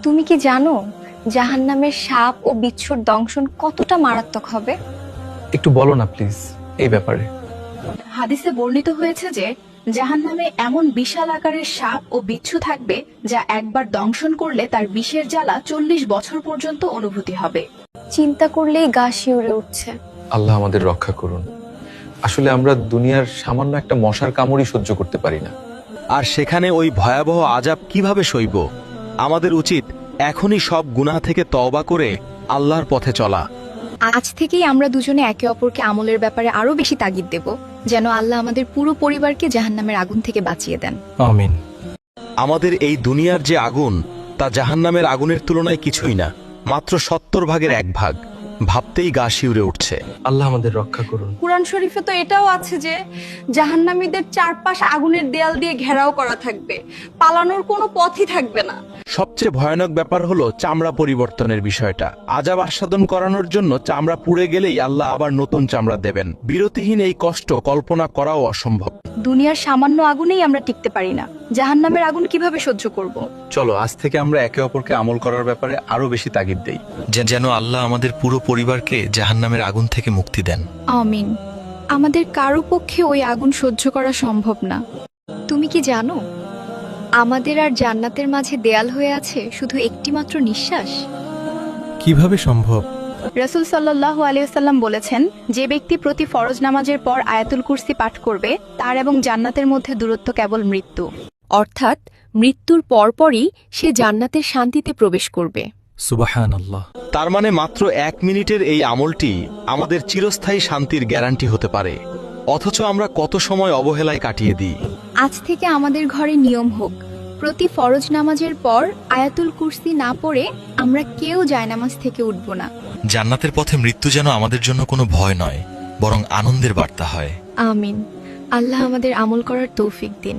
তুমি কি জানো জাহান্নামের সাপ ও বিচ্ছুর দংশন কতটা মারাত্মক হবে? একটু বলো না প্লিজ এই ব্যাপারে। হাদিসে বর্ণিত হয়েছে যে জাহান্নামে এমন বিশাল আকারের সাপ ও বিচ্ছু থাকবে যা একবার দংশন করলে তার বিষের জ্বালা 40 বছর পর্যন্ত অনুভূতি হবে। চিন্তা করলেই গা শিউরে উঠছে। আল্লাহ আমাদের রক্ষা করুন। আসলে আমরা দুনিয়ার সামান্য একটা মশার কামড়ই সহ্য করতে পারি না। আর সেখানে ওই ভয়াবহ আযাব কিভাবে সইব? আমাদের উচিত এখনই সব গুনাহ থেকে তওবা করে আল্লাহর পথে চলা। আজ থেকেই আমরা দুজনে একে অপরকে আমলের ব্যাপারে আরো বেশি তাগিদ দেব, যেন আল্লাহ আমাদের পুরো পরিবারকে জাহান্নামের আগুন থেকে বাঁচিয়ে দেন। আমিন। আমাদের এই দুনিয়ার যে আগুন তা জাহান্নামের আগুনের তুলনায় কিছুই না, মাত্র 70 ভাগের 1 ভাগ। ভাবতেই গা শিউরে উঠছে। আল্লাহ আমাদের রক্ষা করুন। কুরআন শরীফে তো এটাও আছে যে জাহান্নামীদের চারপাশ আগুনের দেয়াল দিয়ে ঘেরাও করা থাকবে, পালানোর কোনো পথই থাকবে না। সবচেয়ে ভয়ানক ব্যাপার হলো চামড়া পরিবর্তনের বিষয়টা। আযাব আস্বাদন করানোর জন্য চামড়া পুড়ে গেলেই আল্লাহ আবার নতুন চামড়া দেবেন। বিরতিহীন এই কষ্ট কল্পনা করাও অসম্ভব। দুনিয়ার সামান্য আগুনেই আমরা টিকতে পারি না, জাহান্নামের আগুন কিভাবে সহ্য করব? চলো আজ থেকে আমরা একে অপরকে আমল করার ব্যাপারে আরো বেশি তাগিদ দেই, যেন আল্লাহ আমাদের পুরো পরিবারকে জাহান্নামের আগুন থেকে মুক্তি দেন। আমিন। আমাদের কারো পক্ষে ওই আগুন সহ্য করা সম্ভব না। তুমি কি জানো আমাদের আর জান্নাতের মাঝে দেয়াল হয়ে আছে শুধু একটি মাত্র নিঃশ্বাস? কিভাবে সম্ভব? রাসূল সাল্লাল্লাহু আলাইহি ওয়াসাল্লাম বলেছেন, যে ব্যক্তি প্রতি ফরজ নামাজের পর আয়াতুল কুরসি পাঠ করবে তার এবং জান্নাতের মধ্যে দূরত্ব কেবল মৃত্যু। অর্থাৎ মৃত্যুর পরপরই সে জান্নাতের শান্তিতে প্রবেশ করবে। সুবহানাল্লাহ। তার মানে মাত্র 1 মিনিটের এই আমলটি আমাদের চিরস্থায়ী শান্তির গ্যারান্টি হতে পারে, অথচ আমরা কত সময় অবহেলায় কাটিয়ে দিই। আজ থেকে আমাদের ঘরে নিয়ম হোক, প্রতি ফরজ নামাজের পর আয়াতুল কুরসি না পড়ে আমরা কেউ জায়নামাজ থেকে উঠব না। জান্নাতের পথে মৃত্যু যেন আমাদের জন্য কোনো ভয় নয়, বরং আনন্দের বার্তা হয়। আমিন। আল্লাহ আমাদের আমল করার তৌফিক দিন।